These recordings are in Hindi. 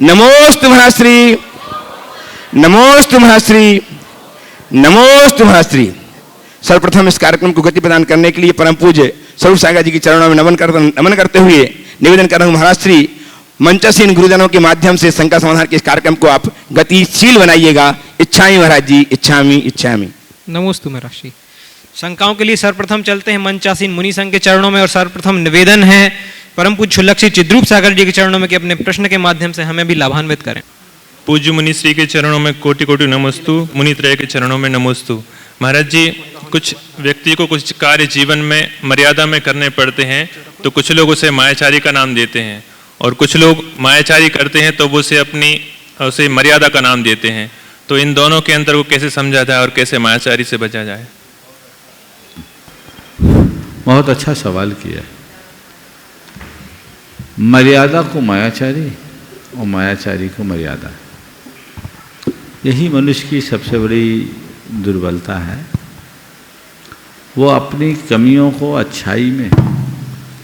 नमोस्तु महाश्री, नमोस्तु महाश्री, नमोस्तु महाश्री। सर्वप्रथम इस कार्यक्रम को गति प्रदान करने के लिए परम पूज्य स्वरूप सागर जी के चरणों में नमन करते हुए निवेदन कर रहा हूं, महाश्री मंचासीन गुरुजनों के माध्यम से शंका समाधान के इस कार्यक्रम को आप गतिशील बनाइएगा। इच्छामी महाराज जी, इच्छामी इच्छामी। नमोस्तु महाराज। शंकाओं के लिए सर्वप्रथम चलते हैं मंचासीन मुनि संघ के चरणों में और सर्वप्रथम निवेदन है परम पूज्य छुल्लक चिद्रूप सागर जी के चरणों में कि अपने प्रश्न के माध्यम से हमें भी लाभान्वित करें। पूज्य मुनिश्री के चरणों में कोटि कोटि नमोस्तु, मुनित्रय के चरणों में नमोस्तु। महाराज जी, कुछ व्यक्ति को कुछ कार्य जीवन में मर्यादा में करने पड़ते हैं तो कुछ लोग उसे मायाचारी का नाम देते हैं और कुछ लोग मायाचारी करते हैं तो वो उसे मर्यादा का नाम देते हैं। तो इन दोनों के अंतर को कैसे समझा जाए और कैसे मायाचारी से बचा जाए? बहुत अच्छा सवाल किया। मर्यादा को मायाचारी और मायाचारी को मर्यादा, यही मनुष्य की सबसे बड़ी दुर्बलता है। वो अपनी कमियों को अच्छाई में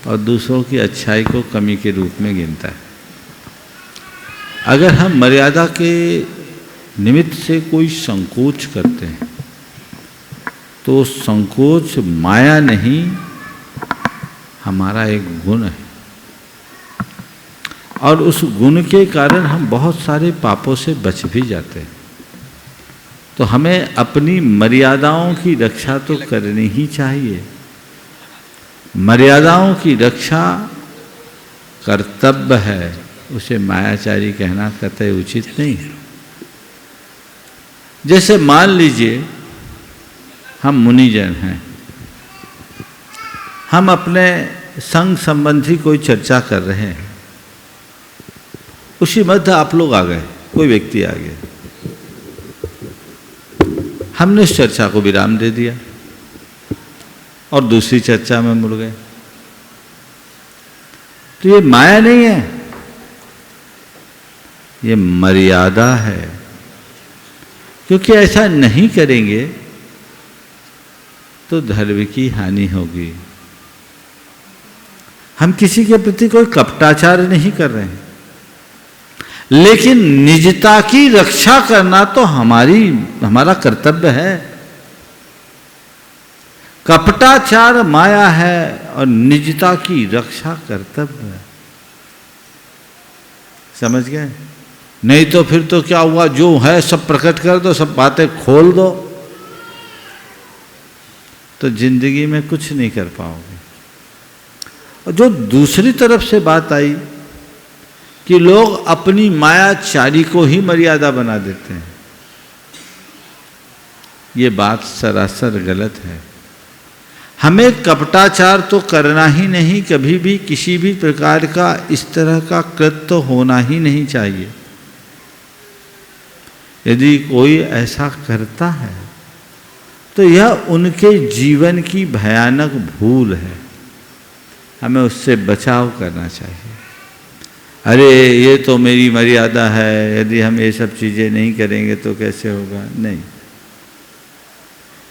और दूसरों की अच्छाई को कमी के रूप में गिनता है। अगर हम मर्यादा के निमित्त से कोई संकोच करते हैं तो संकोच माया नहीं, हमारा एक गुण है और उस गुण के कारण हम बहुत सारे पापों से बच भी जाते हैं। तो हमें अपनी मर्यादाओं की रक्षा तो करनी ही चाहिए। मर्यादाओं की रक्षा कर्तव्य है, उसे मायाचारी कहना कतई उचित नहीं है। जैसे मान लीजिए हम मुनिजन हैं, हम अपने संग संबंधी कोई चर्चा कर रहे हैं, उसी मध्य आप लोग आ गए, कोई व्यक्ति आ गया, हमने उस चर्चा को विराम दे दिया और दूसरी चर्चा में मुड़ गए। तो ये माया नहीं है, ये मर्यादा है। क्योंकि ऐसा नहीं करेंगे तो धर्म की हानि होगी। हम किसी के प्रति कोई कपटाचार नहीं कर रहे हैं, लेकिन निजता की रक्षा करना तो हमारा कर्तव्य है। कपटाचार माया है और निजता की रक्षा कर्तव्य है। समझ गए? नहीं तो फिर तो क्या हुआ, जो है सब प्रकट कर दो, सब बातें खोल दो, तो जिंदगी में कुछ नहीं कर पाओगे। और जो दूसरी तरफ से बात आई कि लोग अपनी मायाचारी को ही मर्यादा बना देते हैं, ये बात सरासर गलत है। हमें कपटाचार तो करना ही नहीं, कभी भी किसी भी प्रकार का इस तरह का कृत्य तो होना ही नहीं चाहिए। यदि कोई ऐसा करता है तो यह उनके जीवन की भयानक भूल है, हमें उससे बचाव करना चाहिए। अरे ये तो मेरी मर्यादा है, यदि हम ये सब चीज़ें नहीं करेंगे तो कैसे होगा? नहीं,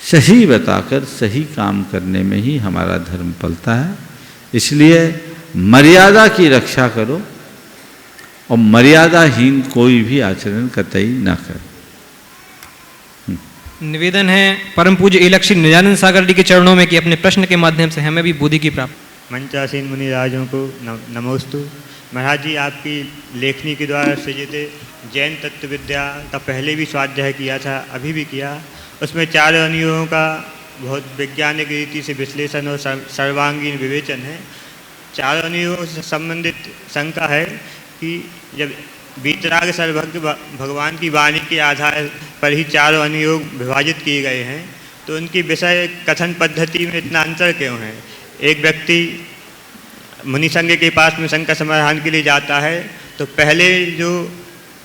सही बताकर सही काम करने में ही हमारा धर्म पलता है। इसलिए मर्यादा की रक्षा करो और मर्यादाहीन कोई भी आचरण कतई न करे। निवेदन है परम पूज्य इलक्षी निजानंद सागर जी के चरणों में कि अपने प्रश्न के माध्यम से हमें भी बुद्धि की प्राप्ति। मंचासीन मुनि राजों को नमोस्तु। महाराज जी, आपकी लेखनी के द्वारा सृजित जैन तत्व विद्या का पहले भी स्वाध्याय किया था, अभी भी किया। उसमें 4 अनुयोगों का बहुत वैज्ञानिक रीति से विश्लेषण और सर्वांगीण विवेचन है। 4 अनुयोगों से संबंधित शंका है कि जब वीतराग सर्वज्ञ भगवान की वाणी के आधार पर ही 4 अनुयोग विभाजित किए गए हैं, तो उनकी विषय कथन पद्धति में इतना अंतर क्यों है? एक व्यक्ति मुनि संघ के पास में शंका समाधान के लिए जाता है तो पहले जो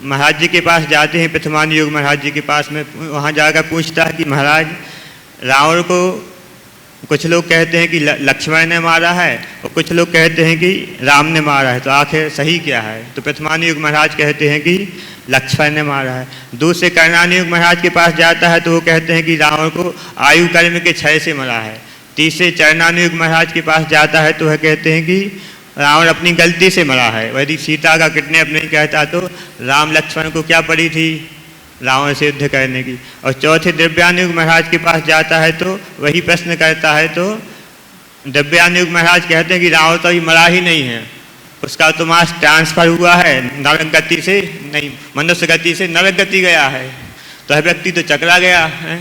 महाराज जी के पास जाते हैं, प्रथमान योग महाराज जी के पास में, वहाँ जाकर पूछता है कि महाराज, रावण को कुछ लोग कहते हैं कि लक्ष्मण ने मारा है और कुछ लोग कहते हैं कि राम ने मारा है, तो आखिर सही क्या है? तो प्रथमान योग महाराज कहते हैं कि लक्ष्मण ने मारा है। दूसरे कर्णानुयोग महाराज के पास जाता है तो वो कहते हैं कि रावण को आयु कर्म के क्षय से मरा है। तीसरे चरणानुयोग महाराज के पास जाता है तो वह कहते हैं कि रावण अपनी गलती से मरा है। यदि सीता का किडनैप नहीं कहता तो राम लक्ष्मण को क्या पड़ी थी रावण से युद्ध करने की। और चौथे दिव्यानुग महाराज के पास जाता है तो वही प्रश्न करता है तो दिव्यानुग महाराज कहते हैं कि रावण तो अभी मरा ही नहीं है, उसका तो मास ट्रांसफर हुआ है नरक गति से, नहीं मनुष्य गति से नरक गति गया है, तो यह व्यक्ति तो चकरा गया है।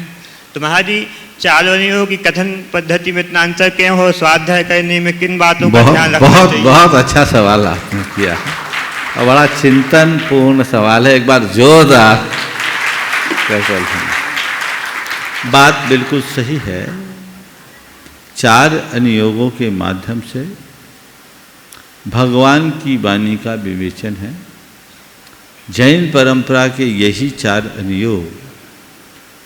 तो महाराज जी चारों अनियों की कथन पद्धति में इतना अंतर क्यों हो, स्वाध्याय करने में किन बातों का ध्यान रखना चाहिए? बहुत अच्छा सवाल आपने किया और बड़ा चिंतन पूर्ण सवाल है। एक बार जोरदार बात बिल्कुल सही है। चार अनुयोगों के माध्यम से भगवान की वाणी का विवेचन है। जैन परंपरा के यही चार अनुयोग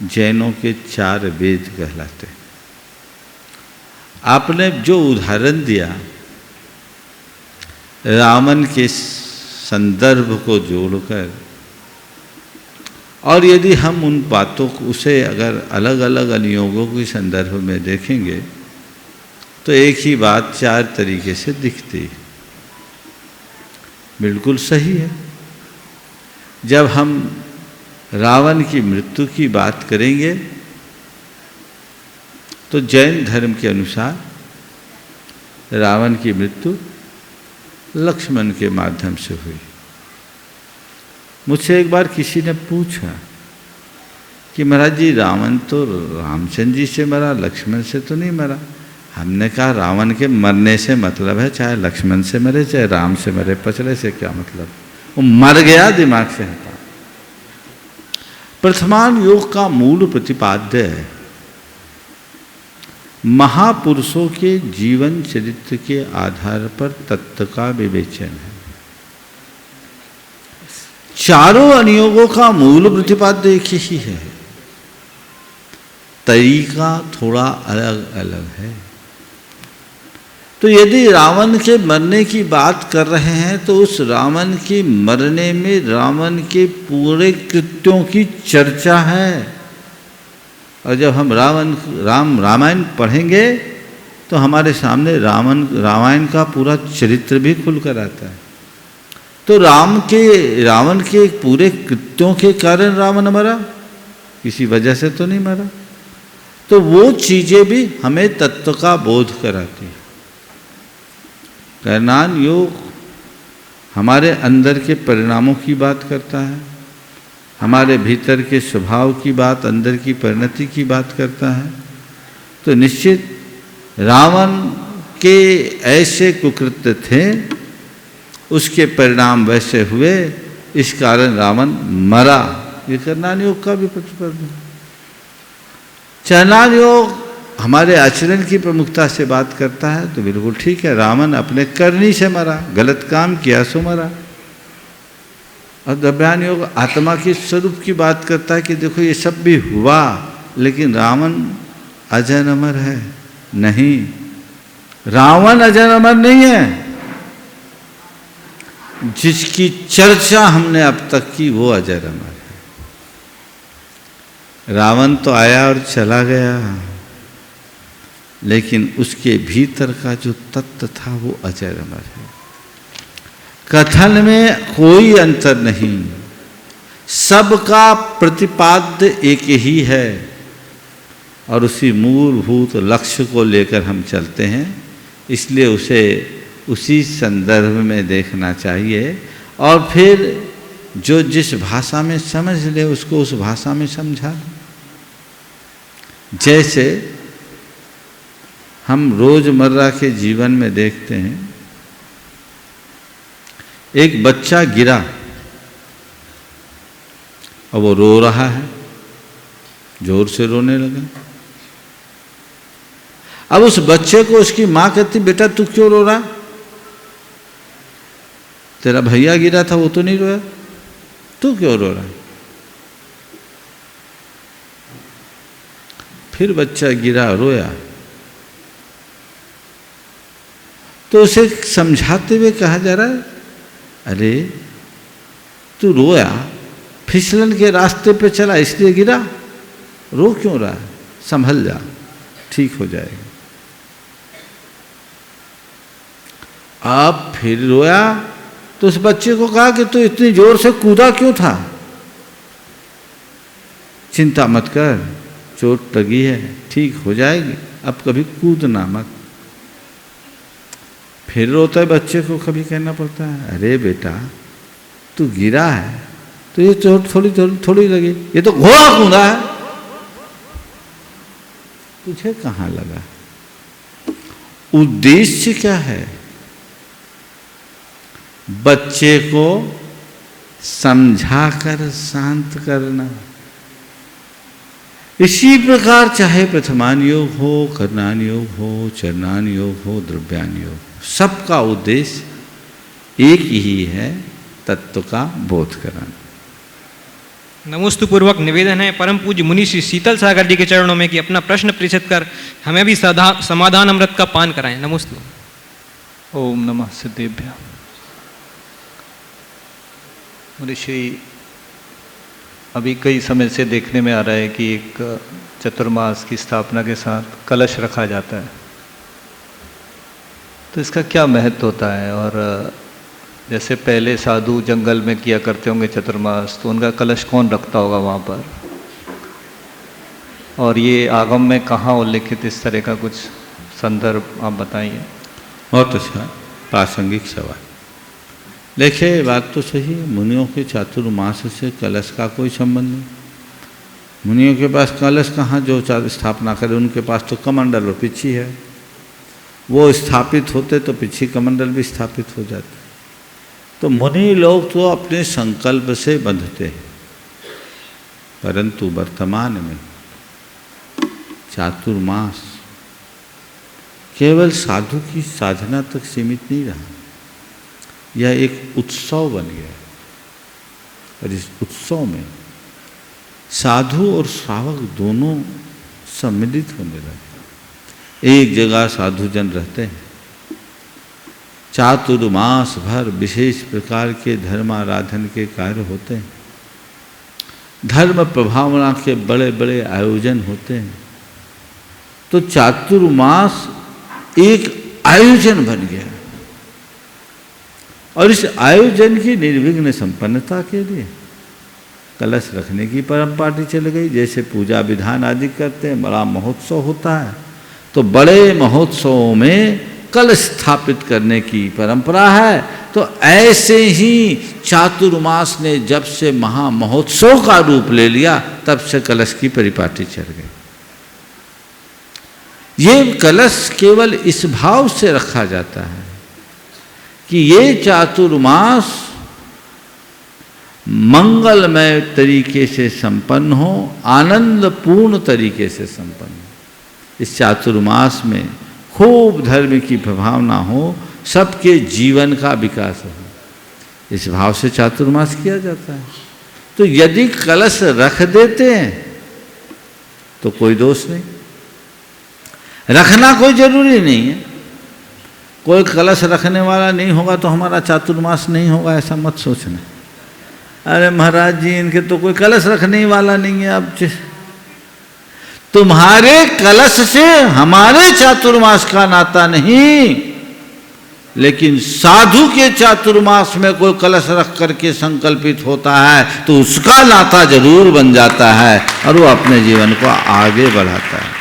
जैनों के चार वेद कहलाते हैं। आपने जो उदाहरण दिया रावण के संदर्भ को जोड़कर, और यदि हम उन बातों को उसे अगर अलग अलग अनुयोगों के संदर्भ में देखेंगे तो एक ही बात चार तरीके से दिखती है। बिल्कुल सही है। जब हम रावण की मृत्यु की बात करेंगे तो जैन धर्म के अनुसार रावण की मृत्यु लक्ष्मण के माध्यम से हुई। मुझसे एक बार किसी ने पूछा कि महाराज जी रावण तो रामचंद्र जी से मरा, लक्ष्मण से तो नहीं मरा। हमने कहा रावण के मरने से मतलब है चाहे लक्ष्मण से मरे चाहे राम से मरे, पचड़े से क्या मतलब, वो मर गया दिमाग से हटा। प्रथमान योग का मूल प्रतिपाद्य है महापुरुषों के जीवन चरित्र के आधार पर तत्व का विवेचन है। चारों अनुयोगों का मूल प्रतिपाद्य एक ही है, तरीका थोड़ा अलग अलग है। तो यदि रावण के मरने की बात कर रहे हैं तो उस रावण के मरने में रावण के पूरे कृत्यों की चर्चा है। और जब हम रामायण पढ़ेंगे तो हमारे सामने रामायण का पूरा चरित्र भी खुलकर आता है। तो रावण के पूरे कृत्यों के कारण रावण मरा, किसी वजह से तो नहीं मरा। तो वो चीजें भी हमें तत्व का बोध कराती है। करनान योग हमारे अंदर के परिणामों की बात करता है, हमारे भीतर के स्वभाव की बात, अंदर की परिणति की बात करता है। तो निश्चित रावण के ऐसे कुकृत्य थे, उसके परिणाम वैसे हुए, इस कारण रावण मरा। ये करनान योग का भी प्रतिपादन है। चरणान योग हमारे आचरण की प्रमुखता से बात करता है, तो बिल्कुल ठीक है, रावण अपने करनी से मरा, गलत काम किया सो मरा। और दिव्यान योग आत्मा के स्वरूप की बात करता है कि देखो ये सब भी हुआ लेकिन रावण अजर अमर है। नहीं, रावण अजर अमर नहीं है। जिसकी चर्चा हमने अब तक की वो अजर अमर है। रावण तो आया और चला गया, लेकिन उसके भीतर का जो तत्व था वो अजर अमर है। कथन में कोई अंतर नहीं, सबका प्रतिपाद्य एक ही है और उसी मूलभूत लक्ष्य को लेकर हम चलते हैं। इसलिए उसे उसी संदर्भ में देखना चाहिए और फिर जो जिस भाषा में समझ ले उसको उस भाषा में समझा दो। जैसे हम रोजमर्रा के जीवन में देखते हैं, एक बच्चा गिरा और वो रो रहा है, जोर से रोने लगा। अब उस बच्चे को उसकी माँ कहती बेटा तू क्यों रो रहा, तेरा भैया गिरा था वो तो नहीं रोया, तू क्यों रो रहा। फिर बच्चा गिरा रोया तो उसे समझाते हुए कहा जा रहा है अरे तू रोया, फिसलन के रास्ते पे चला इसलिए गिरा, रो क्यों रहा है, संभल जा, ठीक हो जाएगा। अब फिर रोया तो उस बच्चे को कहा कि तू इतनी जोर से कूदा क्यों था? चिंता मत कर, चोट लगी है, ठीक हो जाएगी, अब कभी कूदना मत। फिर रोते बच्चे को कभी कहना पड़ता है, अरे बेटा तू गिरा है तो ये चोट थोड़ी लगी, ये तो घोड़ा कूदा है, तुझे कहाँ लगा? उद्देश्य क्या है? बच्चे को समझाकर शांत करना। इसी प्रकार चाहे प्रथमान योग हो, करणान योग हो, चरणान योग हो, द्रव्यान योग हो, सबका उद्देश्य एक ही है, तत्व का बोध कराना। नमोस्तु पूर्वक निवेदन है परम पूज्य मुनि श्री शीतल सागर जी के चरणों में कि अपना प्रश्न प्रेषित कर हमें भी समाधान अमृत का पान कराएं। नमोस्तु। ओम नमः सिद्धेभ्य। ऋषि, अभी कई समय से देखने में आ रहा है कि एक चतुर्मास की स्थापना के साथ कलश रखा जाता है, तो इसका क्या महत्व होता है? और जैसे पहले साधु जंगल में किया करते होंगे चतुर्मास, तो उनका कलश कौन रखता होगा वहाँ पर? और ये आगम में कहाँ उल्लिखित इस तरह का कुछ संदर्भ आप बताइए। बहुत अच्छा प्रासंगिक सवाल। देखिए बात तो सही है, मुनियों के चातुर्मास से कलश का कोई संबंध नहीं। मुनियों के पास कलश कहाँ जो स्थापना करे, उनके पास तो कमंडल और पिछी है, वो स्थापित होते तो पिछी कमंडल भी स्थापित हो जाते। तो मुनि लोग तो अपने संकल्प से बंधते हैं, परंतु वर्तमान में चातुर्मास केवल साधु की साधना तक सीमित नहीं रहा, यह एक उत्सव बन गया। और इस उत्सव में साधु और श्रावक दोनों सम्मिलित होने लगे। एक जगह साधु जन रहते हैं, चातुर्मास भर विशेष प्रकार के धर्माराधन के कार्य होते हैं, धर्म प्रभावना के बड़े बड़े आयोजन होते हैं। तो चातुर्मास एक आयोजन बन गया, और इस आयोजन की निर्विघ्न संपन्नता के लिए कलश रखने की परंपरा चल गई। जैसे पूजा विधान आदि करते हैं, बड़ा महोत्सव होता है, तो बड़े महोत्सवों में कलश स्थापित करने की परंपरा है। तो ऐसे ही चातुर्मास ने जब से महा महोत्सव का रूप ले लिया, तब से कलश की परिपाटी चल गई। ये कलश केवल इस भाव से रखा जाता है कि ये चातुर्मास मंगलमय तरीके से संपन्न हो, आनंदपूर्ण तरीके से संपन्न हो। इस चातुर्मास में खूब धर्म की प्रभावना हो, सबके जीवन का विकास हो, इस भाव से चातुर्मास किया जाता है। तो यदि कलश रख देते हैं तो कोई दोष नहीं, रखना कोई जरूरी नहीं है। कोई कलश रखने वाला नहीं होगा तो हमारा चातुर्मास नहीं होगा, ऐसा मत सोचना। अरे महाराज जी इनके तो कोई कलश रखने वाला नहीं है। अब तुम्हारे कलश से हमारे चातुर्मास का नाता नहीं, लेकिन साधु के चातुर्मास में कोई कलश रख करके संकल्पित होता है तो उसका नाता जरूर बन जाता है और वो अपने जीवन को आगे बढ़ाता है।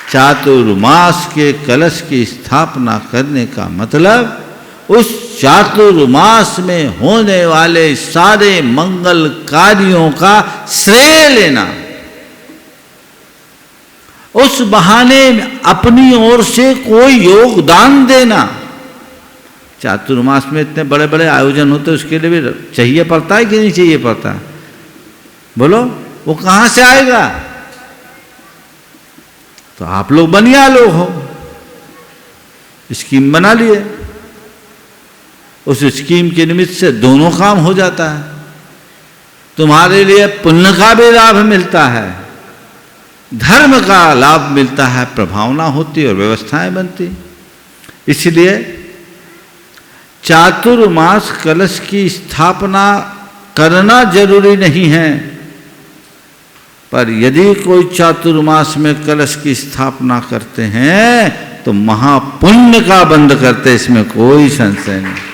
चातुर्मास के कलश की स्थापना करने का मतलब उस चातुर्मास में होने वाले सारे मंगल कार्यों का श्रेय लेना, उस बहाने अपनी ओर से कोई योगदान देना। चातुर्मास में इतने बड़े बड़े आयोजन होते हैं, उसके लिए भी चाहिए पड़ता है कि नहीं चाहिए पड़ता? बोलो, वो कहाँ से आएगा? तो आप लोग बनिया लोग हो, स्कीम बना लिए, उस स्कीम के निमित्त से दोनों काम हो जाता है। तुम्हारे लिए पुण्य का भी लाभ मिलता है, धर्म का लाभ मिलता है, प्रभावना होती और व्यवस्थाएं बनती। इसलिए चातुर्मास कलश की स्थापना करना जरूरी नहीं है, पर यदि कोई चातुर्मास में कलश की स्थापना करते हैं तो महापुण्य का बंद करते, इसमें कोई संशय नहीं।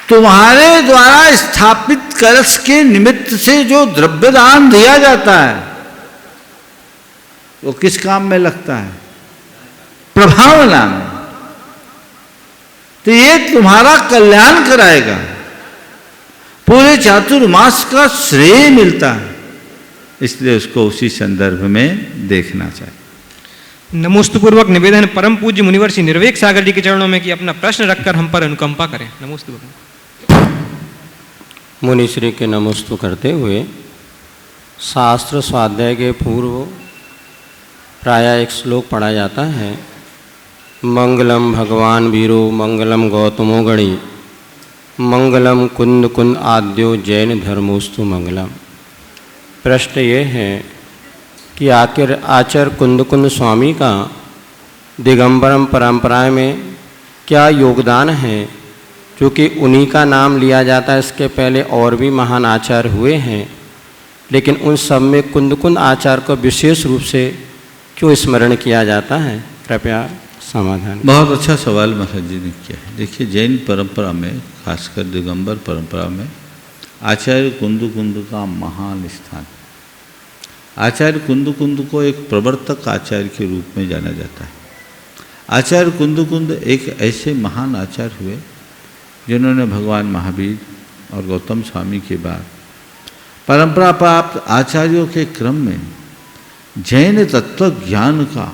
तुम्हारे द्वारा स्थापित कलश के निमित्त से जो द्रव्य दान दिया जाता है वो किस काम में लगता है? प्रभाव लाना। तो ये तुम्हारा कल्याण कराएगा, पूरे चातुर्मास का श्रेय मिलता है, इसलिए उसको उसी संदर्भ में देखना चाहिए। नमोस्तु पूर्वक निवेदन परम पूज्य मुनिवर श्री निर्वेक सागर जी के चरणों में कि अपना प्रश्न रखकर हम पर अनुकंपा करें। नमोस्तु मुनिश्री के नमोस्तु करते हुए शास्त्र स्वाध्याय के पूर्व प्रायः एक श्लोक पढ़ा जाता है, मंगलम भगवान वीरो मंगलम गौतमो गणी मंगलम कुंद कुंद आद्यो जैन धर्मोस्तु मंगलम। प्रश्न ये है कि आखिर आचार्य कुंद कुंद स्वामी का दिगंबरम परंपरा में क्या योगदान है, क्योंकि उन्हीं का नाम लिया जाता है। इसके पहले और भी महान आचार्य हुए हैं, लेकिन उन सब में कुंद कुंद आचार्य को विशेष रूप से क्यों स्मरण किया जाता है? कृपया समाधान। बहुत अच्छा सवाल महाराज जी ने किया है। देखिए, जैन परंपरा में, खासकर दिगंबर परंपरा में आचार्य कुंद कुंद का महान स्थान। आचार्य कुंद कुंद को एक प्रवर्तक आचार्य के रूप में जाना जाता है। आचार्य कुंद कुंद एक ऐसे महान आचार्य हुए जिन्होंने भगवान महावीर और गौतम स्वामी के बाद परंपरा प्राप्त आचार्यों के क्रम में जैन तत्व ज्ञान का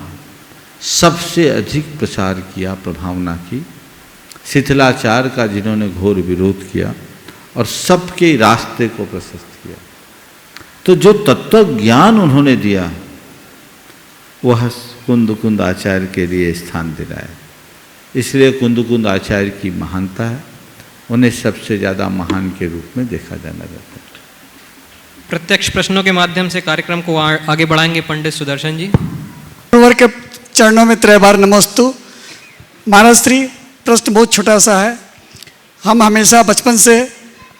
सबसे अधिक प्रचार किया, प्रभावना की। शिथिलाचार का जिन्होंने घोर विरोध किया और सबके रास्ते को प्रशस्त किया। तो जो तत्व ज्ञान उन्होंने दिया वह कुंद कुंद आचार्य के लिए स्थान दिलाया। इसलिए कुंद कुंद आचार्य की महानता है, उन्हें सबसे ज़्यादा महान के रूप में देखा जाना जाता है। प्रत्यक्ष प्रश्नों के माध्यम से कार्यक्रम को आगे बढ़ाएंगे पंडित सुदर्शन जी। गुरुवर के चरणों में 3 बार नमोस्तु। महाराज श्री, प्रश्न बहुत छोटा सा है। हम हमेशा बचपन से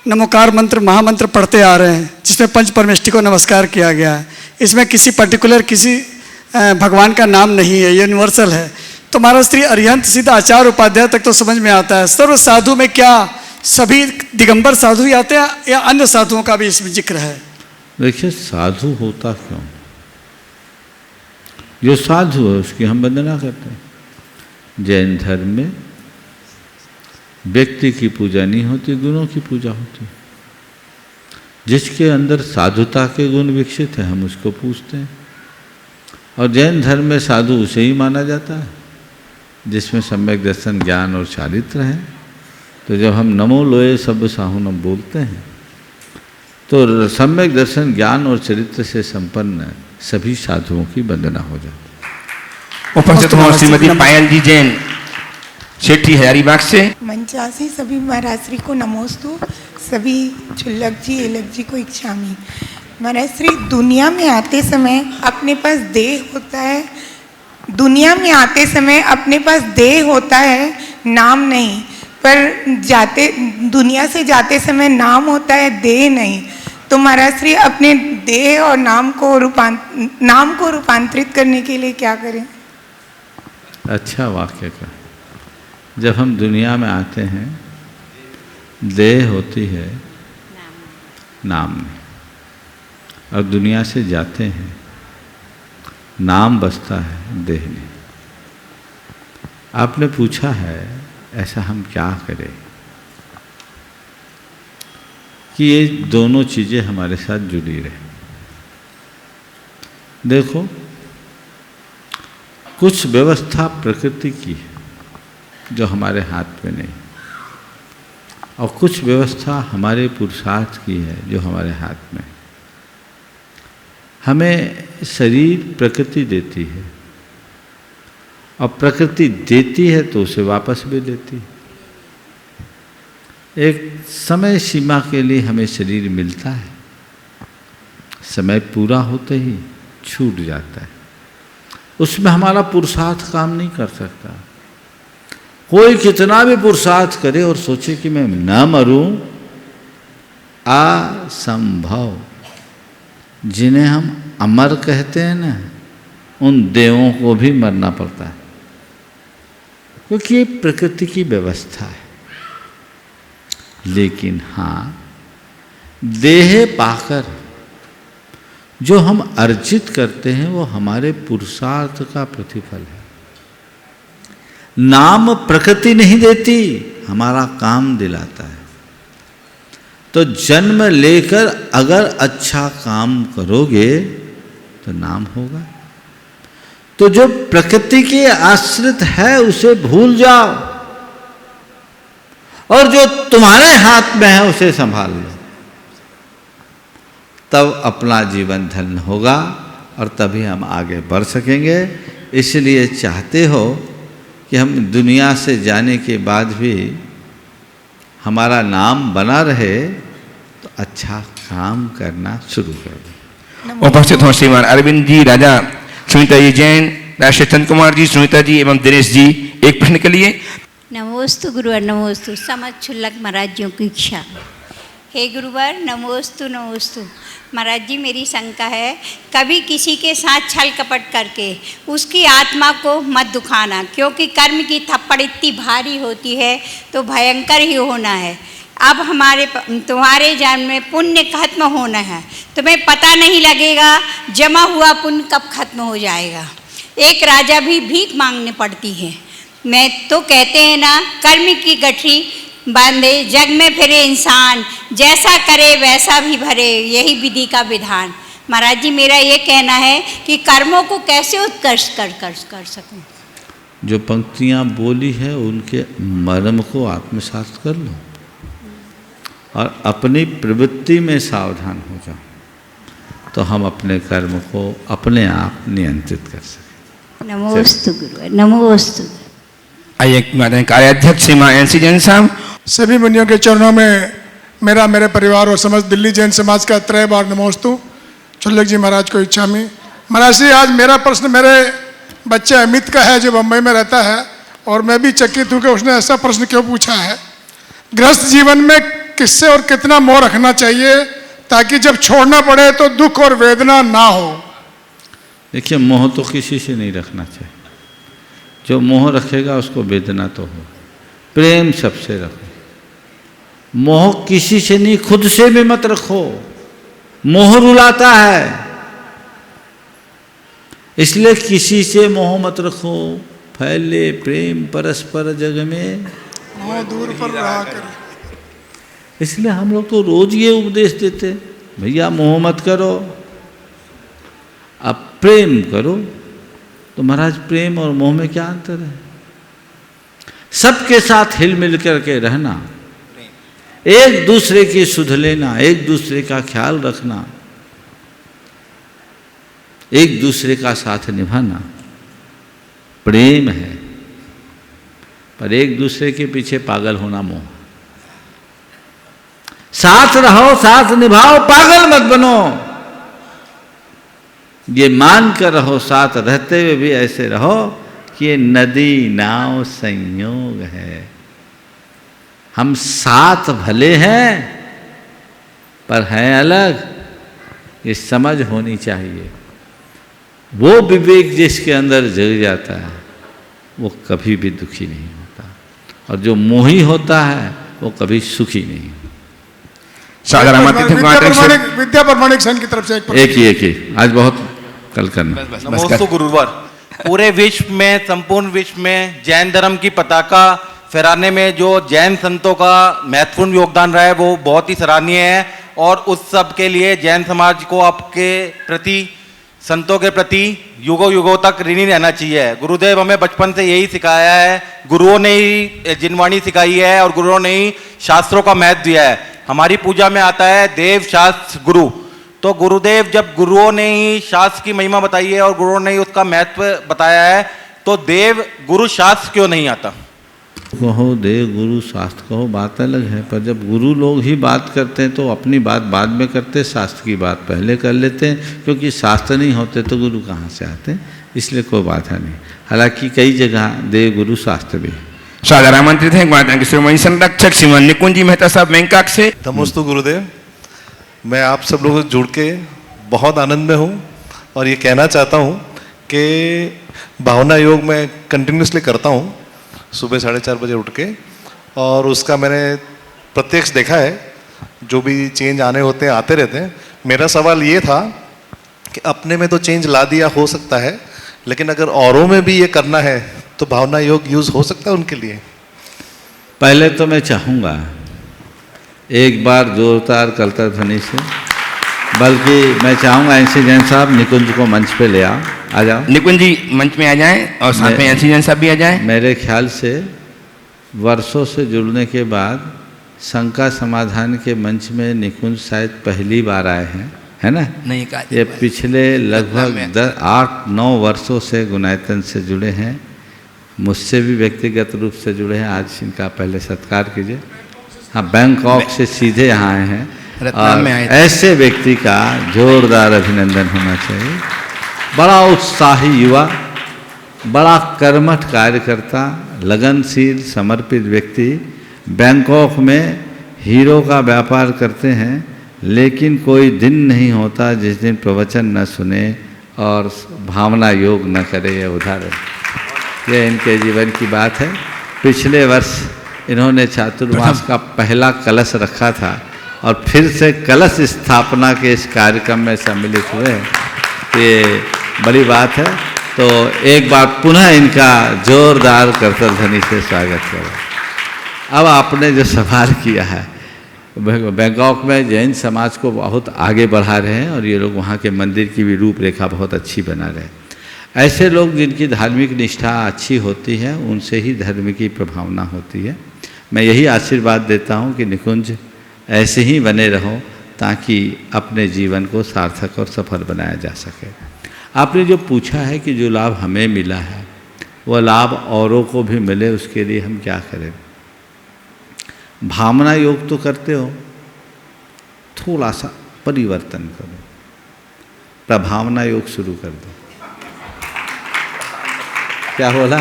नमोकार मंत्र, महामंत्र पढ़ते आ रहे हैं, जिसमें पंच परमेष्टि को नमस्कार किया गया है। इसमें किसी पर्टिकुलर किसी भगवान का नाम नहीं है, यूनिवर्सल है। तो महाराज श्री, अरिहंत सिद्ध आचार्य उपाध्याय तक तो समझ में आता है। सर्व साधु में क्या सभी दिगंबर साधु ही आते हैं या अन्य साधुओं का भी इसमें जिक्र है? देखिए, साधु होता क्यों? जो साधु है उसकी हम वंदना करते हैं। जैन धर्म में व्यक्ति की पूजा नहीं होती, गुणों की पूजा होती। जिसके अंदर साधुता के गुण विकसित है हम उसको पूजते हैं। और जैन धर्म में साधु उसे ही माना जाता है जिसमें सम्यक दर्शन, ज्ञान और चारित्र है। तो जब हम नमो लोए सब साहुनम बोलते हैं तो सम्यक दर्शन, ज्ञान और चरित्र से संपन्न सभी साधुओं की वंदना हो जाती है। उपस्थित हो श्रीमती पायल जी जैन, सेठी हजारीबाग से। मंचासी सभी महाराज श्री को नमोस्तु। सभी छुल्लक जी, एलक जी को इच्छामी। महाराज श्री, दुनिया में आते समय अपने पास देह होता है, दुनिया में आते समय अपने पास देह होता है, नाम नहीं। पर जाते दुनिया से जाते समय नाम होता है, देह नहीं। तो महाराज श्री, अपने देह और नाम को रूपांतरित करने के लिए क्या करें? अच्छा वाक्य का। जब हम दुनिया में आते हैं देह होती है, नाम नहीं। और दुनिया से जाते हैं नाम बसता है, देह नहीं। आपने पूछा है ऐसा हम क्या करें कि ये दोनों चीज़ें हमारे साथ जुड़ी रहे। देखो, कुछ व्यवस्था प्रकृति की है जो हमारे हाथ में नहीं, और कुछ व्यवस्था हमारे पुरुषार्थ की है जो हमारे हाथ में। हमें शरीर प्रकृति देती है, और प्रकृति देती है तो उसे वापस भी देती है। एक समय सीमा के लिए हमें शरीर मिलता है, समय पूरा होते ही छूट जाता है। उसमें हमारा पुरुषार्थ काम नहीं कर सकता। कोई कितना भी पुरुषार्थ करे और सोचे कि मैं न मरूं, असंभव। जिन्हें हम अमर कहते हैं ना, उन देवों को भी मरना पड़ता है, क्योंकि ये प्रकृति की व्यवस्था है। लेकिन हाँ, देह पाकर जो हम अर्जित करते हैं वो हमारे पुरुषार्थ का प्रतिफल है। नाम प्रकृति नहीं देती, हमारा काम दिलाता है। तो जन्म लेकर अगर अच्छा काम करोगे तो नाम होगा। तो जो प्रकृति के आश्रित है उसे भूल जाओ, और जो तुम्हारे हाथ में है उसे संभाल लो, तब अपना जीवन धन्य होगा और तभी हम आगे बढ़ सकेंगे। इसलिए चाहते हो कि हम दुनिया से जाने के बाद भी हमारा नाम बना रहे, तो अच्छा काम करना शुरू करो। उपस्थित हो श्रीमान अरविंद जी, राजा सुनीता जी जैन, राष्ट्र चंद्र कुमार जी, सुनीता जी एवं दिनेश जी एक प्रश्न के लिए। नमोस्तु गुरुवर नमोस्तु। समझ क्षुल्लक महाराजियों की इच्छा। हे गुरुवर नमोस्तु नमोस्तु। महाराज जी, मेरी शंका है, कभी किसी के साथ छल कपट करके उसकी आत्मा को मत दुखाना, क्योंकि कर्म की थप्पड़ इतनी भारी होती है तो भयंकर ही होना है। अब तुम्हारे जन्म में पुण्य खत्म होना है, तुम्हें पता नहीं लगेगा जमा हुआ पुण्य कब खत्म हो जाएगा। एक राजा भी भीख मांगने पड़ती है। मैं तो कहते हैं ना, कर्म की गठरी बांधे जग में फिरे इंसान, जैसा करे वैसा भी भरे, यही विधि का विधान। महाराज जी, मेरा ये कहना है कि कर्मों को कैसे उत्कर्ष कर सकूं। जो पंक्तियाँ बोली है उनके मर्म को आत्मसात कर लो और अपनी प्रवृत्ति में सावधान हो जाओ, तो हम अपने कर्म को अपने आप नियंत्रित कर सकें। नमोस्तु गुरु, नमोस्तु। आइए कार्याध्यक्ष श्रीमान एनसी जैन साहब। सभी मुनियों के चरणों में मेरा, मेरे परिवार और समस्त दिल्ली जैन समाज का 3 बार नमोस्तु। क्षुल्लक जी महाराज को इच्छा में। महाराज जी, आज मेरा प्रश्न मेरे बच्चे अमित का है जो बम्बई में रहता है, और मैं भी चकित हूँ कि उसने ऐसा प्रश्न क्यों पूछा है। गृहस्थ जीवन में किससे और कितना मोह रखना चाहिए ताकि जब छोड़ना पड़े तो दुख और वेदना ना हो। देखिए, मोह तो किसी से नहीं रखना चाहिए। जो मोह रखेगा उसको वेदना तो हो। प्रेम सबसे रखो। मोह किसी से नहीं, खुद से भी मत रखो। मोह रुलाता है, इसलिए किसी से मोह मत रखो। फैले प्रेम परस्पर जग में, मोह दूर पर रहा कर। इसलिए हम लोग तो रोज ये उपदेश देते, भैया मोह मत करो, अब प्रेम करो। तो महाराज, प्रेम और मोह में क्या अंतर है? सबके साथ हिल मिल करके रहना, एक दूसरे की सुध लेना, एक दूसरे का ख्याल रखना, एक दूसरे का साथ निभाना प्रेम है। पर एक दूसरे के पीछे पागल होना मोह। साथ रहो, साथ निभाओ, पागल मत बनो। ये मान कर रहो, साथ रहते हुए भी ऐसे रहो कि ये नदी नाव संयोग है। हम साथ भले हैं पर हैं अलग, ये समझ होनी चाहिए। वो विवेक जिसके अंदर जग जाता है वो कभी भी दुखी नहीं होता, और जो मोही होता है वो कभी सुखी नहीं होता। विद्या प्रमाणिक संघ की तरफ से एक ही आज बहुत कल करना। नमोस्तु गुरुवर। पूरे विश्व में, संपूर्ण विश्व में जैन धर्म की पताका फहराने में जो जैन संतों का महत्वपूर्ण योगदान रहा है वो बहुत ही सराहनीय है, और उस सब के लिए जैन समाज को आपके प्रति, संतों के प्रति युगों युगों तक ऋणी रहना चाहिए। गुरुदेव हमें बचपन से यही सिखाया है, गुरुओं ने ही जिनवाणी सिखाई है और गुरुओं ने ही शास्त्रों का महत्व दिया है। हमारी पूजा में आता है देव शास्त्र गुरु, तो गुरुदेव जब गुरुओं ने ही शास्त्र की महिमा बताई है और गुरुओं ने ही उसका महत्व बताया है, तो देव गुरु शास्त्र क्यों नहीं आता? कहो देव गुरु शास्त्र कहो, बात अलग है, पर जब गुरु लोग ही बात करते हैं तो अपनी बात बाद में करते, शास्त्र की बात पहले कर लेते हैं, क्योंकि शास्त्र नहीं होते तो गुरु कहाँ से आते हैं, इसलिए कोई बाधा नहीं। हालांकि कई जगह देव गुरु शास्त्र भी। सादर आमंत्रित हैं श्रीमणी संरक्षक श्रीमान निकुंज जी मेहता साहब बैंकॉक से। नमोस्तु गुरुदेव। मैं आप सब लोगों से जुड़ के बहुत आनंद में हूँ और ये कहना चाहता हूँ कि भावना योग मैं कंटिन्यूसली करता हूँ सुबह 4:30 बजे उठ के, और उसका मैंने प्रत्यक्ष देखा है, जो भी चेंज आने होते हैं आते रहते हैं। मेरा सवाल ये था कि अपने में तो चेंज ला दिया हो सकता है, लेकिन अगर औरों में भी ये करना है तो भावना योग यूज़ हो सकता है उनके लिए? पहले तो मैं चाहूँगा एक बार जोरदार कलतर ध्वनि से, बल्कि मैं चाहूँगा एनसी जैन साहब निकुंज को मंच पे ले आ जाओ। निकुंज जी मंच में आ जाएं और साथ में एनसी जैन साहब भी आ जाएं। मेरे ख्याल से वर्षों से जुड़ने के बाद शंका समाधान के मंच में निकुंज शायद पहली बार आए हैं, है ना? नहीं, ये पिछले लगभग 8-9 वर्षों से गुणायतन से जुड़े हैं, मुझसे भी व्यक्तिगत रूप से जुड़े हैं। आज इनका पहले सत्कार कीजिए। हाँ, बैंकॉक से सीधे यहाँ आए हैं और ऐसे व्यक्ति का जोरदार अभिनंदन होना चाहिए। बड़ा उत्साही युवा, बड़ा कर्मठ कार्यकर्ता, लगनशील समर्पित व्यक्ति, बैंकॉक में हीरो का व्यापार करते हैं, लेकिन कोई दिन नहीं होता जिस दिन प्रवचन न सुने और भावना योग न करे। यह उदाहरण, यह इनके जीवन की बात है। पिछले वर्ष इन्होंने चातुर्मास का पहला कलश रखा था और फिर से कलश स्थापना के इस कार्यक्रम में सम्मिलित हुए। ये बड़ी बात है। तो एक बार पुनः इनका जोरदार करतल ध्वनि से स्वागत करो। अब आपने जो सवाल किया है, बैंकॉक में जैन समाज को बहुत आगे बढ़ा रहे हैं और ये लोग वहाँ के मंदिर की भी रूपरेखा बहुत अच्छी बना रहे हैं। ऐसे लोग जिनकी धार्मिक निष्ठा अच्छी होती है, उनसे ही धर्म की प्रभावना होती है। मैं यही आशीर्वाद देता हूँ कि निकुंज ऐसे ही बने रहो, ताकि अपने जीवन को सार्थक और सफल बनाया जा सके। आपने जो पूछा है कि जो लाभ हमें मिला है वह लाभ औरों को भी मिले, उसके लिए हम क्या करें? भावना योग तो करते हो, थोड़ा सा परिवर्तन करो, प्रभावना योग शुरू कर दो। क्या बोला?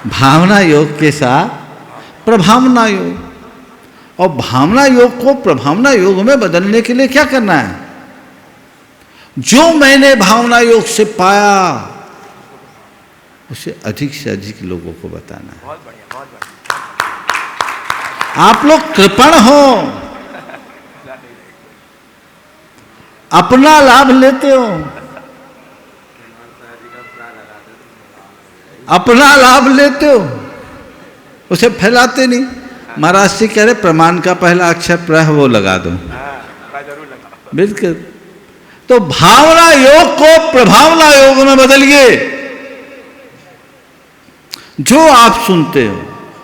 भावना योग के साथ प्रभावना योग, और भावना योग को प्रभावना योग में बदलने के लिए क्या करना है? जो मैंने भावना योग से पाया उसे अधिक से अधिक लोगों को बताना है। बहुत बढ़िया। आप लोग कृपण हो, अपना लाभ लेते हो, अपना लाभ लेते हो, उसे फैलाते नहीं। महाराज से कह रहे प्रमाण का पहला अक्षर प्र वो लगा दो, बिल्कुल। तो भावना योग को प्रभावना योग में बदलिए। जो आप सुनते हो,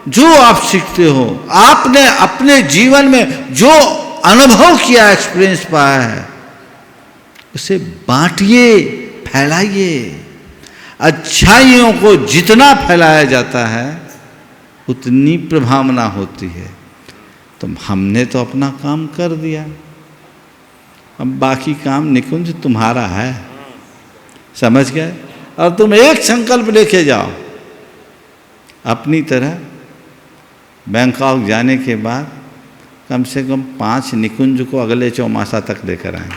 जो आप सीखते हो, आपने अपने जीवन में जो अनुभव किया, एक्सपीरियंस पाया है, उसे बांटिए, फैलाइए। अच्छाइयों को जितना फैलाया जाता है उतनी प्रभावना होती है। तो हमने तो अपना काम कर दिया, अब बाकी काम निकुंज तुम्हारा है, समझ गए? और तुम एक संकल्प लेके जाओ, अपनी तरह बैंकॉक जाने के बाद कम से कम 5 निकुंज को अगले चौमासा तक लेकर आए।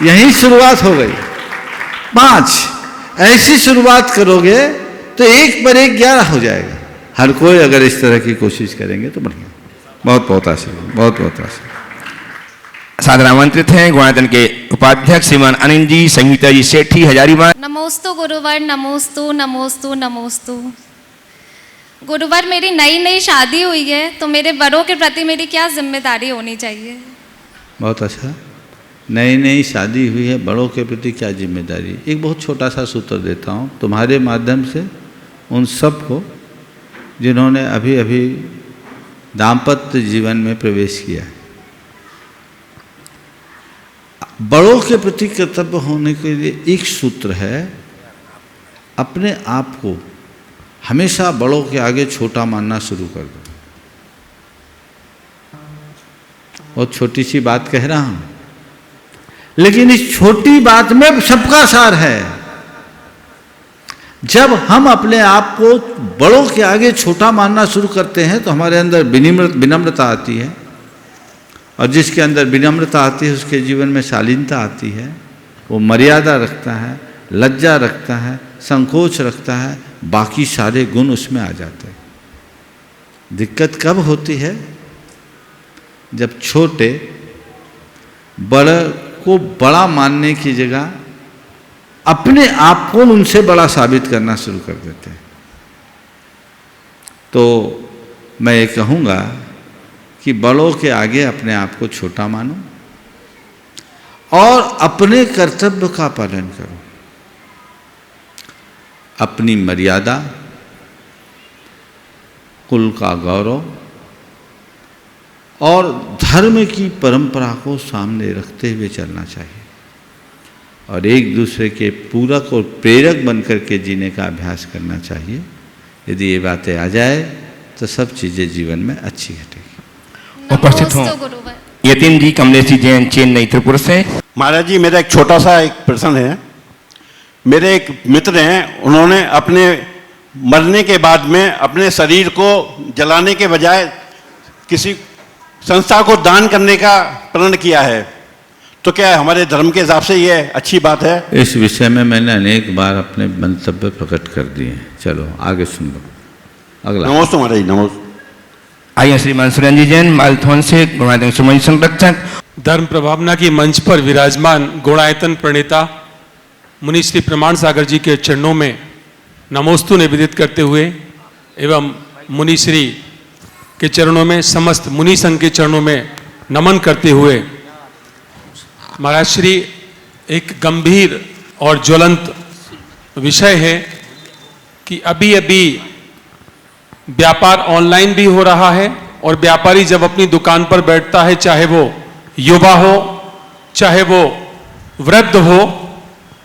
यही शुरुआत हो गई। 5 ऐसी शुरुआत करोगे तो 1 पर 1 11 हो जाएगा। हर कोई अगर इस तरह की कोशिश करेंगे तो बढ़िया। बहुत बहुत आशीर्वाद, बहुत बहुत आशीर्वाद। सादर आमंत्रित हैं गुणायतन के उपाध्यक्ष श्रीमान अनिल जी, संगीता जी सेठी, हजारीबाग। नमोस्तु गुरुवर, नमोस्तु नमोस्तु नमोस्तु। गुरुवर, मेरी नई शादी हुई है, तो मेरे बड़ों के प्रति मेरी क्या जिम्मेदारी होनी चाहिए? बहुत अच्छा। नई शादी हुई है, बड़ों के प्रति क्या जिम्मेदारी? एक बहुत छोटा सा सूत्र देता हूँ तुम्हारे माध्यम से उन सब को जिन्होंने अभी अभी दाम्पत्य जीवन में प्रवेश किया है। बड़ों के प्रति कर्तव्य होने के लिए एक सूत्र है, अपने आप को हमेशा बड़ों के आगे छोटा मानना शुरू कर दो। बहुत छोटी सी बात कह रहा हूं, लेकिन इस छोटी बात में सबका सार है। जब हम अपने आप को बड़ों के आगे छोटा मानना शुरू करते हैं तो हमारे अंदर विनम्रता आती है, और जिसके अंदर विनम्रता आती है उसके जीवन में शालीनता आती है, वो मर्यादा रखता है, लज्जा रखता है, संकोच रखता है, बाकी सारे गुण उसमें आ जाते हैं। दिक्कत कब होती है? जब छोटे बड़े को बड़ा मानने की जगह अपने आप को उनसे बड़ा साबित करना शुरू कर देते हैं। तो मैं ये कहूँगा कि बड़ों के आगे अपने आप को छोटा मानो और अपने कर्तव्य का पालन करो। अपनी मर्यादा, कुल का गौरव और धर्म की परंपरा को सामने रखते हुए चलना चाहिए और एक दूसरे के पूरक और प्रेरक बनकर के जीने का अभ्यास करना चाहिए। यदि ये बातें आ जाए तो सब चीज़ें जीवन में अच्छी घटेगी। उपस्थित हों यतीन जी कमलेश जी जैन, चेन्नई त्रिपुरा से। महाराज जी, मेरा एक छोटा सा एक प्रश्न है। मेरे एक मित्र हैं, उन्होंने अपने मरने के बाद में अपने शरीर को जलाने के बजाय किसी संस्था को दान करने का प्रण किया है, तो क्या हमारे धर्म के हिसाब से ये अच्छी बात है? इस विषय में मैंने अनेक बार अपने मंतव्य प्रकट कर दिए हैं। चलो आगे सुन लो। अगला। नमस्ते महाराज जी। नमस्ते। आइए श्रीमान सुरेंद्र जी जैन, मालथौन से, गुणायतन सुमन संरक्षक। धर्म प्रभावना की मंच पर विराजमान गुणायतन प्रणेता मुनि श्री प्रमाण सागर जी के चरणों में नमोस्तु निवेदित करते हुए एवं मुनि श्री के चरणों में, समस्त मुनि संघ के चरणों में नमन करते हुए, महाराज श्री, एक गंभीर और ज्वलंत विषय है कि अभी अभी व्यापार ऑनलाइन भी हो रहा है और व्यापारी जब अपनी दुकान पर बैठता है, चाहे वो युवा हो चाहे वो वृद्ध हो,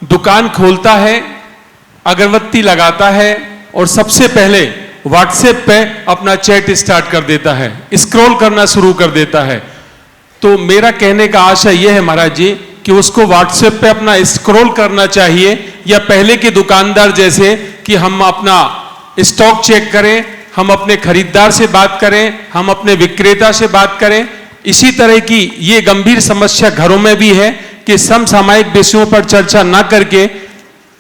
दुकान खोलता है, अगरबत्ती लगाता है और सबसे पहले व्हाट्सएप पे अपना चैट स्टार्ट कर देता है, स्क्रॉल करना शुरू कर देता है। तो मेरा कहने का आशय यह है महाराज जी कि उसको व्हाट्सएप पे अपना स्क्रॉल करना चाहिए या पहले के दुकानदार जैसे कि हम अपना स्टॉक चेक करें, हम अपने खरीदार से बात करें, हम अपने विक्रेता से बात करें। इसी तरह की ये गंभीर समस्या घरों में भी है कि समसामयिक विषयों पर चर्चा ना करके,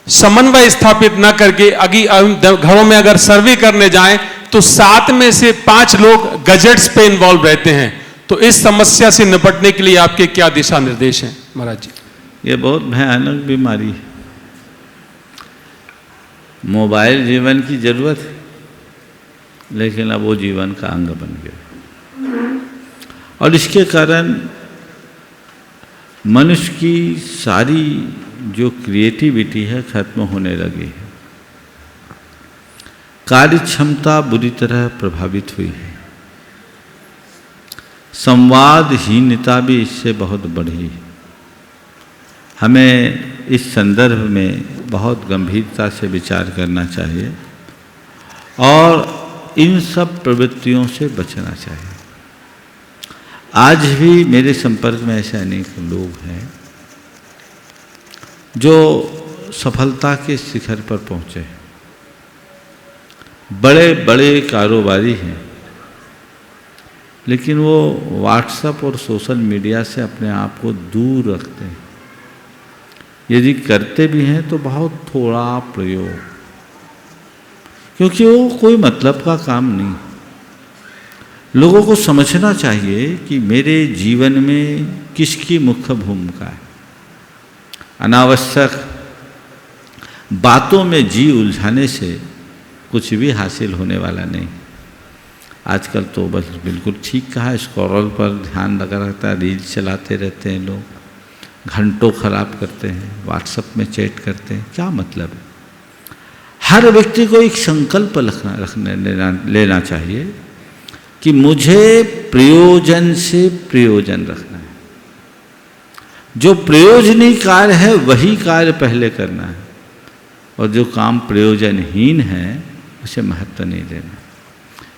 समन्वय स्थापित ना करके घरों में अगर सर्वे करने जाएं तो 7 में से 5 लोग गैजेट्स पे इन्वॉल्व रहते हैं। तो इस समस्या से निपटने के लिए आपके क्या दिशा निर्देश हैं महाराज जी? ये बहुत भयानक बीमारी है। मोबाइल जीवन की जरूरत है, लेकिन अब वो जीवन का अंग बन गया और इसके कारण मनुष्य की सारी जो क्रिएटिविटी है खत्म होने लगी है। कार्य क्षमता बुरी तरह प्रभावित हुई है। संवादहीनता भी इससे बहुत बढ़ी है। हमें इस संदर्भ में बहुत गंभीरता से विचार करना चाहिए और इन सब प्रवृत्तियों से बचना चाहिए। आज भी मेरे संपर्क में ऐसे अनेक लोग हैं जो सफलता के शिखर पर पहुंचे हैं, बड़े बड़े कारोबारी हैं, लेकिन वो व्हाट्सएप और सोशल मीडिया से अपने आप को दूर रखते हैं। यदि करते भी हैं तो बहुत थोड़ा प्रयोग, क्योंकि वो कोई मतलब का काम नहीं। लोगों को समझना चाहिए कि मेरे जीवन में किसकी मुख्य भूमिका है। अनावश्यक बातों में जी उलझाने से कुछ भी हासिल होने वाला नहीं। आजकल तो बस बिल्कुल ठीक कहा, स्क्रॉल पर ध्यान लगा रहता है, रील चलाते रहते हैं लोग, घंटों खराब करते हैं, व्हाट्सएप में चैट करते हैं। क्या मतलब है? हर व्यक्ति को एक संकल्प लेना चाहिए कि मुझे प्रयोजन से प्रयोजन रखना है। जो प्रयोजनीय कार्य है वही कार्य पहले करना है और जो काम प्रयोजनहीन है उसे महत्व नहीं देना।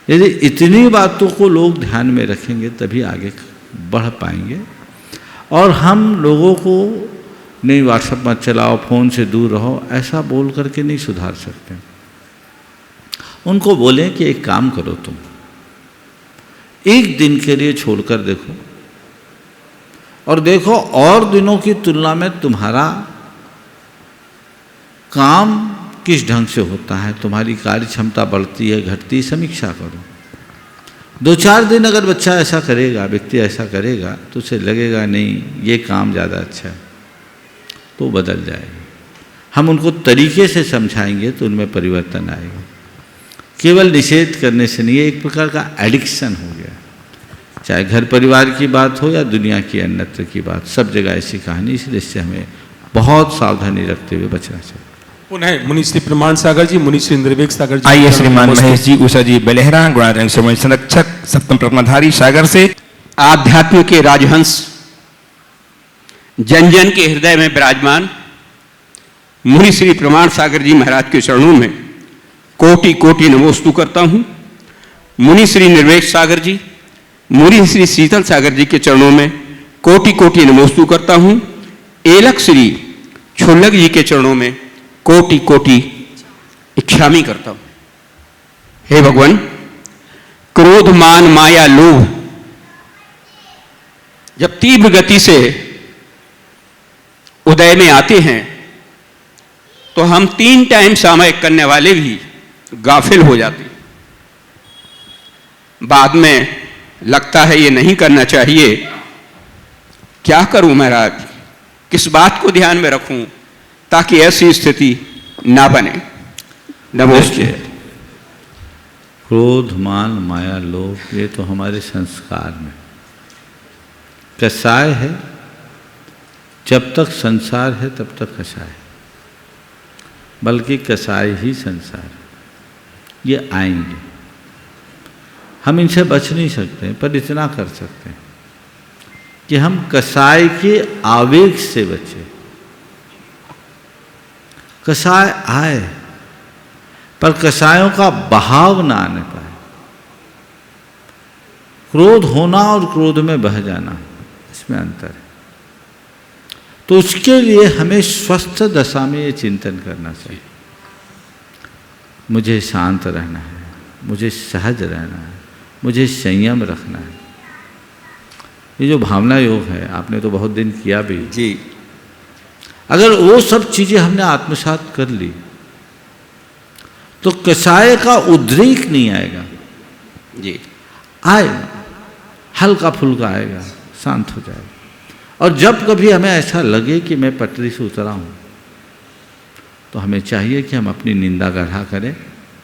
यदि इतनी बातों को लोग ध्यान में रखेंगे तभी आगे बढ़ पाएंगे। और हम लोगों को नहीं व्हाट्सएप मत चलाओ, फ़ोन से दूर रहो, ऐसा बोल करके नहीं सुधार सकते। उनको बोलें कि एक काम करो, तुम एक दिन के लिए छोड़कर देखो और देखो और दिनों की तुलना में तुम्हारा काम किस ढंग से होता है, तुम्हारी कार्य क्षमता बढ़ती है घटती है, समीक्षा करो। 2-4 दिन अगर बच्चा ऐसा करेगा, व्यक्ति ऐसा करेगा, तो उसे लगेगा नहीं ये काम ज़्यादा अच्छा है, तो बदल जाएगा। हम उनको तरीके से समझाएंगे तो उनमें परिवर्तन आएगा। केवल निषेध करने से नहीं, एक प्रकार का एडिक्शन हो गया। चाहे घर परिवार की बात हो या दुनिया की अन्यत्र की बात, सब जगह ऐसी कहानी। इसलिए इससे हमें बहुत सावधानी रखते हुए बचना चाहिए। पुनः मुनि श्री प्रमाण सागर जी, मुनि श्री निर्वेक सागर जी। आइए श्रीमान महेश जी उषा जी बेलहरा, गुणारंग श्रवण संरक्षक, सप्तम प्रत्नाधारी सागर से। आध्यात्म के राजहंस जन जन के हृदय में विराजमान मुनि श्री प्रमाण सागर जी महाराज के चरणों में कोटि कोटि नमोस्तु करता हूँ। मुनि श्री निर्वेक सागर जी, मुनि श्री शीतल सागर जी के चरणों में कोटि कोटि नमोस्तु करता हूँ। एलक श्री छुल्लक जी के चरणों में कोटि कोटि इच्छामी करता हूँ। हे भगवान, क्रोध मान माया लोभ जब तीव्र गति से उदय में आते हैं तो हम 3 टाइम सामयिक करने वाले भी गाफिल हो जाते हैं। बाद में लगता है ये नहीं करना चाहिए, क्या करूं महाराज, किस बात को ध्यान में रखूं ताकि ऐसी स्थिति ना बने। नमस्ते। क्रोध मान माया लोभ ये तो हमारे संस्कार में कसाय है। जब तक संसार है तब तक कसाय है, बल्कि कसाय ही संसार है। ये आएंगे, हम इनसे बच नहीं सकते, पर इतना कर सकते हैं कि हम कसाय के आवेग से बचें। कसाय आए पर कसायों का बहाव ना आने पाए। क्रोध होना और क्रोध में बह जाना, इसमें अंतर है। तो उसके लिए हमें स्वस्थ दशा में ये चिंतन करना चाहिए, मुझे शांत रहना है, मुझे सहज रहना है, मुझे संयम रखना है। ये जो भावना योग है, आपने तो बहुत दिन किया भी जी। अगर वो सब चीज़ें हमने आत्मसात कर ली तो कसाय का उद्रेक नहीं आएगा जी, आएगा हल्का फुल्का आएगा, शांत हो जाएगा। और जब कभी हमें ऐसा लगे कि मैं पटरी से उतरा हूँ तो हमें चाहिए कि हम अपनी निंदा गढ़ा करें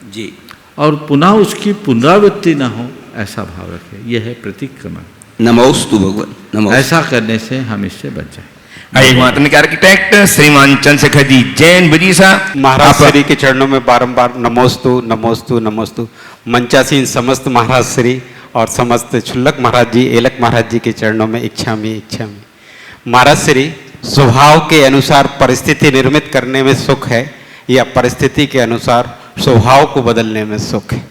जी, और पुनः उसकी पुनरावृत्ति ना हो ऐसा भाव रखें। यह है प्रतिक्रमण। नमोस्तु भगवान, नमोस्तु। ऐसा करने से हम इससे बच जाए। आइए महात्मा के आर्किटेक्ट श्रीमान चंद्रशेखर जी जैन बजीसा महाराज श्री के चरणों में बारंबार नमोस्तु नमोस्तु नमोस्तु। मंचासीन समस्त महाराज श्री और समस्त छुल्लक महाराज जी, एलक महाराज जी के चरणों में इच्छामी इच्छामी। महाराज श्री, स्वभाव के अनुसार परिस्थिति निर्मित करने में सुख है या परिस्थिति के अनुसार स्वभाव को बदलने में सुख है?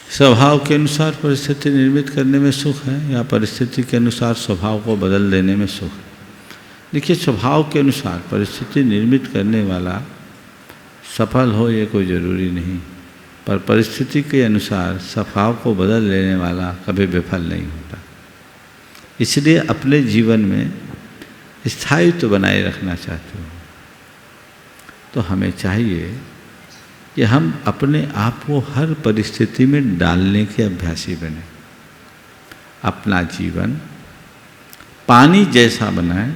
स्वभाव के अनुसार परिस्थिति निर्मित करने में सुख है या परिस्थिति के अनुसार स्वभाव को बदल देने में सुख है? देखिए, स्वभाव के अनुसार परिस्थिति निर्मित करने वाला सफल हो ये कोई ज़रूरी नहीं, पर परिस्थिति के अनुसार स्वभाव को बदल लेने वाला कभी विफल नहीं होता। इसलिए अपने जीवन में स्थायित्व बनाए रखना चाहते हो तो हमें चाहिए कि हम अपने आप को हर परिस्थिति में डालने के अभ्यासी बने। अपना जीवन पानी जैसा बनाए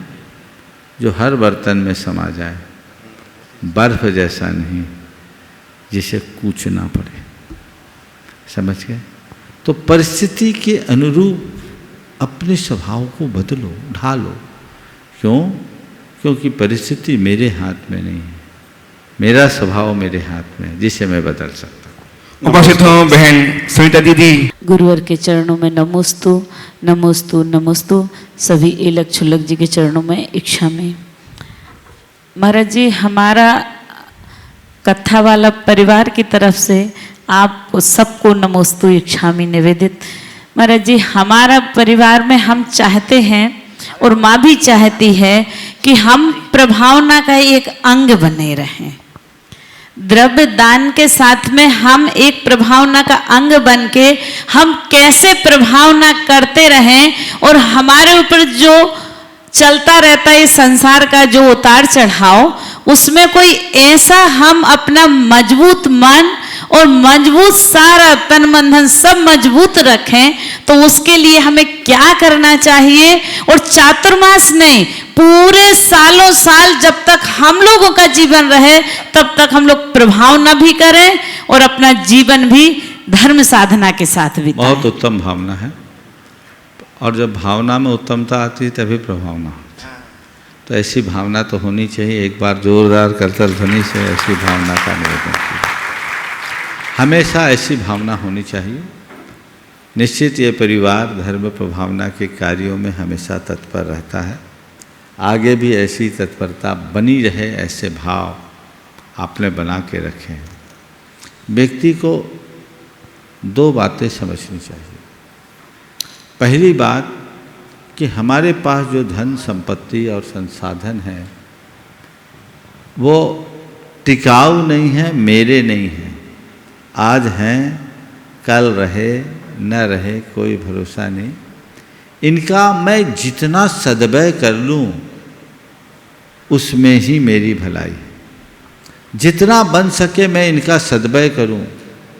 जो हर बर्तन में समा जाए, बर्फ जैसा नहीं जिसे कूचना पड़े। समझ गए? तो परिस्थिति के अनुरूप अपने स्वभाव को बदलो, ढालो। क्यों? क्योंकि परिस्थिति मेरे हाथ में नहीं है, मेरा स्वभाव मेरे हाथ में है जिसे मैं बदल सकता हूँ। उपस्थित हो बहन सुनीता दीदी। गुरुवर के चरणों में नमोस्तु नमोस्तु नमोस्तु। सभी एलक छुल्लक जी के चरणों में इच्छा में। महाराज जी, हमारा कथा वाला परिवार की तरफ से आप सबको नमोस्तु इच्छा में निवेदित। महाराज जी, हमारा परिवार में हम चाहते हैं और माँ भी चाहती है कि हम प्रभावना का एक अंग बने रहें। द्रव्य दान के साथ में हम एक प्रभावना का अंग बन के हम कैसे प्रभावना करते रहें और हमारे ऊपर जो चलता रहता है इस संसार का जो उतार चढ़ाव, उसमें कोई ऐसा हम अपना मजबूत मन और मजबूत सारा तन मन धन सब मजबूत रखें, तो उसके लिए हमें क्या करना चाहिए? और चातुर्मास नहीं, पूरे सालों साल जब तक हम लोगों का जीवन रहे तब तक हम लोग प्रभाव न भी करें और अपना जीवन भी धर्म साधना के साथ बिताएं। बहुत उत्तम भावना है, और जब भावना में उत्तमता आती है तभी प्रभावना होती है। तो ऐसी भावना तो होनी चाहिए। एक बार जोरदार करतल ध्वनि से ऐसी भावना का निवेदन कीजिए। हमेशा ऐसी भावना होनी चाहिए। निश्चित ये परिवार धर्म प्रभावना के कार्यों में हमेशा तत्पर रहता है। आगे भी ऐसी तत्परता बनी रहे, ऐसे भाव आपने बना के रखे हैं। व्यक्ति को दो बातें समझनी चाहिए। पहली बात कि हमारे पास जो धन संपत्ति और संसाधन है वो टिकाऊ नहीं है, मेरे नहीं है। आज हैं, कल रहे न रहे कोई भरोसा नहीं। इनका मैं जितना सद्व्यय कर लूँ उसमें ही मेरी भलाई है। जितना बन सके मैं इनका सद्व्यय करूँ,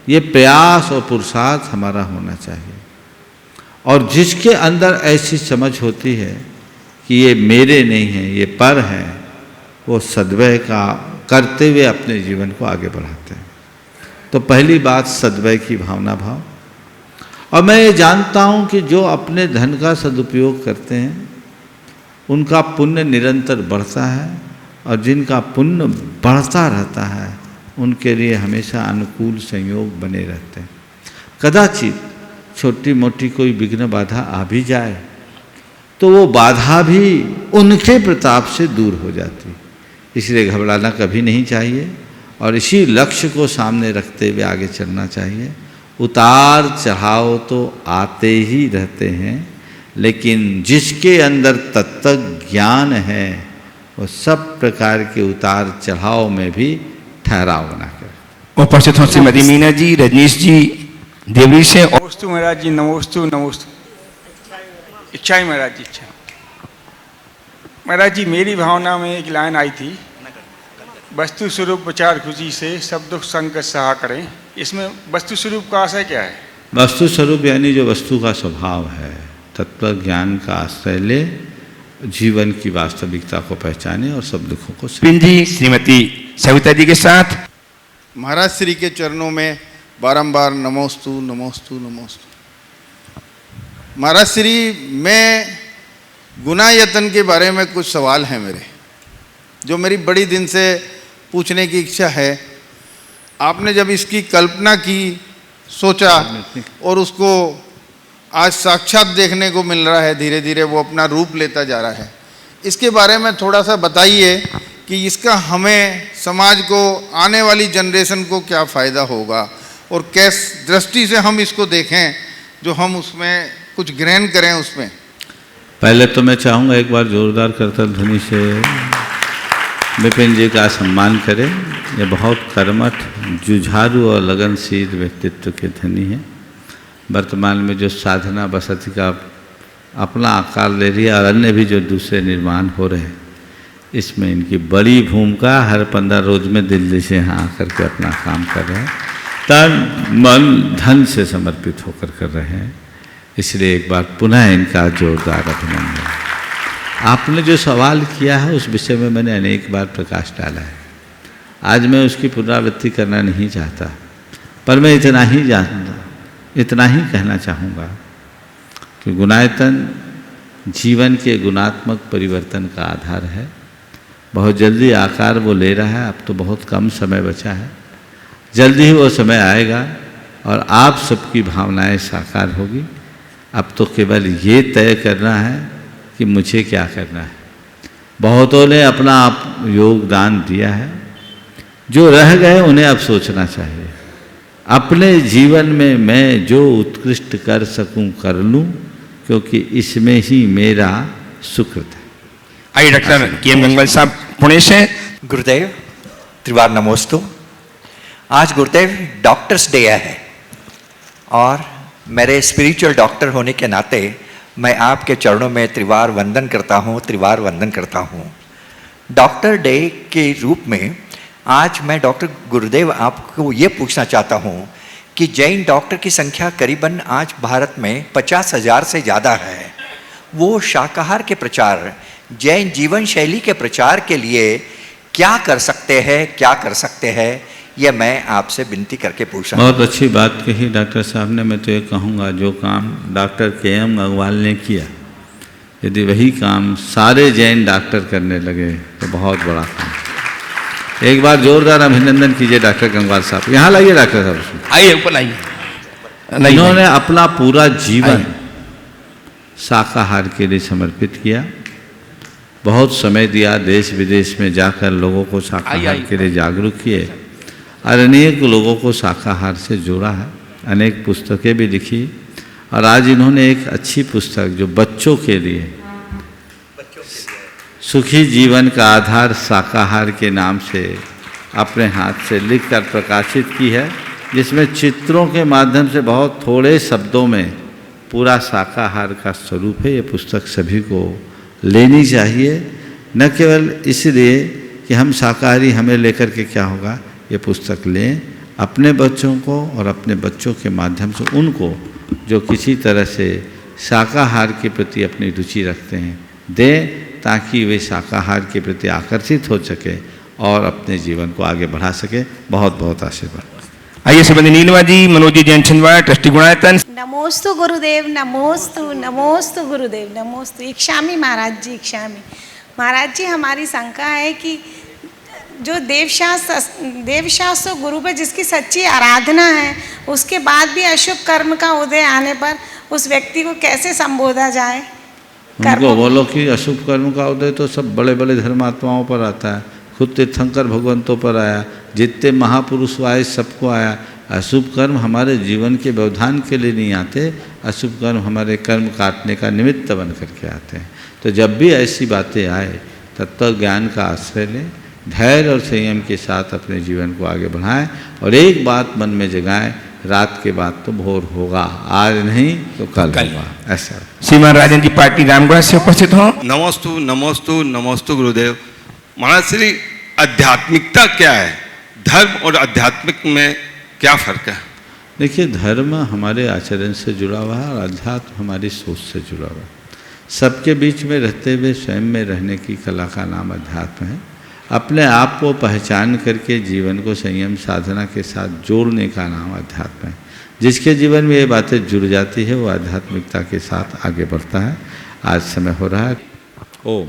ये प्रयास और पुरुषार्थ हमारा होना चाहिए। और जिसके अंदर ऐसी समझ होती है कि ये मेरे नहीं हैं, ये पर हैं, वो सद्व्यय का करते हुए अपने जीवन को आगे बढ़ाते हैं। तो पहली बात सद्व्यय की भावना भाव। और मैं ये जानता हूँ कि जो अपने धन का सदुपयोग करते हैं उनका पुण्य निरंतर बढ़ता है, और जिनका पुण्य बढ़ता रहता है उनके लिए हमेशा अनुकूल संयोग बने रहते हैं। कदाचित छोटी मोटी कोई विघ्न बाधा आ भी जाए तो वो बाधा भी उनके प्रताप से दूर हो जाती। इसलिए घबराना कभी नहीं चाहिए, और इसी लक्ष्य को सामने रखते हुए आगे चलना चाहिए। उतार चढ़ाव तो आते ही रहते हैं, लेकिन जिसके अंदर तत्व ज्ञान है वो सब प्रकार के उतार चढ़ाव में भी ठहराव बना कर। उपस्थित हों श्रीमती मीना जी, रजनीश जी, देवरी से। नमोस्तु महाराज जी, नमोस्तु नमोस्तु। इच्छा महाराज जी, इच्छा। महाराज जी, मेरी भावना में एक लाइन आई थी, वस्तु स्वरूप विचार खुशी से सब दुख संकट सहा करें। इसमें वस्तु स्वरूप का आशय क्या है? वस्तु स्वरूप यानी जो वस्तु का स्वभाव है, तत्व ज्ञान का आश्रय ले, जीवन की वास्तविकता को पहचाने और सब दुखों को। जी श्रीमती सविता जी के साथ। महाराज श्री के चरणों में बारंबार नमोस्तु नमोस्तु नमोस्तु। महाराज श्री, मैं गुनायतन के बारे में कुछ सवाल हैं मेरे, जो मेरी बड़ी दिन से पूछने की इच्छा है। आपने जब इसकी कल्पना की, सोचा और उसको आज साक्षात देखने को मिल रहा है, धीरे धीरे वो अपना रूप लेता जा रहा है, इसके बारे में थोड़ा सा बताइए कि इसका हमें समाज को, आने वाली जनरेशन को क्या फ़ायदा होगा, और किस दृष्टि से हम इसको देखें, जो हम उसमें कुछ ग्रहण करें उसमें। पहले तो मैं चाहूँगा एक बार जोरदार करतल ध्वनि से विपिन जी का सम्मान करें। ये बहुत कर्मठ, जुझारू और लगनशील व्यक्तित्व के धनी हैं। वर्तमान में जो साधना बसति का अपना आकार ले रही है और अन्य भी जो दूसरे निर्माण हो रहे हैं, इसमें इनकी बड़ी भूमिका। हर 15 रोज में दिल्ली से यहाँ आकर के अपना काम कर रहे हैं, तन मन धन से समर्पित होकर कर रहे हैं। इसलिए एक बार पुनः इनका जोरदार अभिनंदन। आपने जो सवाल किया है उस विषय में मैंने अनेक बार प्रकाश डाला है। आज मैं उसकी पुनरावृत्ति करना नहीं चाहता, पर मैं इतना ही कहना चाहूँगा कि गुणायतन जीवन के गुणात्मक परिवर्तन का आधार है। बहुत जल्दी आकार वो ले रहा है, अब तो बहुत कम समय बचा है, जल्दी ही वो समय आएगा और आप सबकी भावनाएं साकार होगी। अब तो केवल ये तय करना है कि मुझे क्या करना है। बहुतों ने अपना योगदान दिया है, जो रह गए उन्हें अब सोचना चाहिए। अपने जीवन में मैं जो उत्कृष्ट कर सकूं कर लूं, क्योंकि इसमें ही मेरा सुकृत है। आइए डॉक्टर के गंगवाल साहब पुणे से। गुरुदेव त्रिवार नमोस्तु। आज गुरुदेव डॉक्टर्स डे है और मेरे स्पिरिचुअल डॉक्टर होने के नाते मैं आपके चरणों में त्रिवार वंदन करता हूँ, त्रिवार वंदन करता हूँ। डॉक्टर डे के रूप में आज मैं डॉक्टर गुरुदेव आपको ये पूछना चाहता हूँ कि जैन डॉक्टर की संख्या करीबन आज भारत में 50,000 से ज़्यादा है। वो शाकाहार के प्रचार, जैन जीवन शैली के प्रचार के लिए क्या कर सकते हैं, यह मैं आपसे विनती करके पूछ रहा हूँ। बहुत अच्छी बात कही डॉक्टर साहब ने। मैं तो ये कहूँगा जो काम डॉक्टर के.एम. अग्रवाल ने किया, यदि वही काम सारे जैन डॉक्टर करने लगे तो बहुत बड़ा काम। एक बार जोरदार अभिनंदन कीजिए डॉक्टर गंगवार साहब। यहाँ लाइए डॉक्टर साहब, आइए ऊपर आइए। इन्होंने अपना पूरा जीवन शाकाहार के लिए समर्पित किया, बहुत समय दिया, देश विदेश में जाकर लोगों को शाकाहार के लिए जागरूक किए और अनेक लोगों को शाकाहार से जोड़ा है, अनेक पुस्तकें भी लिखी। और आज इन्होंने एक अच्छी पुस्तक जो बच्चों के लिए सुखी जीवन का आधार शाकाहार के नाम से अपने हाथ से लिखकर प्रकाशित की है, जिसमें चित्रों के माध्यम से बहुत थोड़े शब्दों में पूरा शाकाहार का स्वरूप है। ये पुस्तक सभी को लेनी चाहिए, न केवल इसलिए कि हम शाकाहारी, हमें लेकर के क्या होगा। ये पुस्तक लें, अपने बच्चों को और अपने बच्चों के माध्यम से उनको जो किसी तरह से शाकाहार के प्रति अपनी रुचि रखते हैं दें, ताकि वे शाकाहार के प्रति आकर्षित हो सके और अपने जीवन को आगे बढ़ा सके। बहुत बहुत आशीर्वाद। आइए श्रीमती नीलिमा जी, मनोज जी जैन छिंदवाड़ा, ट्रस्टी गुणायतन। नमोस्तु गुरुदेव, नमोस्तु गुरुदेव, नमोस्तु। इक्षामी महाराज जी, इक्षामी महाराज जी। हमारी शंका है कि जो देवशास्त्र गुरु पर जिसकी सच्ची आराधना है, उसके बाद भी अशुभ कर्म का उदय आने पर उस व्यक्ति को कैसे संबोधा जाए? उनको बोलो कि अशुभ कर्म का उदय तो सब बड़े बड़े धर्मात्माओं पर आता है, खुद तीर्थंकर भगवंतों पर आया, जितने महापुरुष आए सबको आया। अशुभ कर्म हमारे जीवन के व्यवधान के लिए नहीं आते, अशुभ कर्म हमारे कर्म काटने का निमित्त बन करके आते हैं। तो जब भी ऐसी बातें आए तब तक ज्ञान का आश्रय लें, धैर्य और संयम के साथ अपने जीवन को आगे बढ़ाएं और एक बात मन में जगाएं, रात के बाद तो भोर होगा, आज नहीं तो कल होगा। ऐसा श्रीमान राजन जी पार्टी रामगढ़ से उपस्थित हों। नमोस्तु नमोस्तु नमोस्तु गुरुदेव। महाराज श्री, आध्यात्मिकता क्या है? धर्म और आध्यात्मिक में क्या फर्क है? देखिए, धर्म हमारे आचरण से जुड़ा हुआ है और अध्यात्म हमारी सोच से जुड़ा हुआ है। सबके बीच में रहते हुए स्वयं में रहने की कला का नाम अध्यात्म है। अपने आप को पहचान करके जीवन को संयम साधना के साथ जोड़ने का नाम अध्यात्म है। जिसके जीवन में ये बातें जुड़ जाती है वो आध्यात्मिकता के साथ आगे बढ़ता है। आज समय हो रहा है। ओम।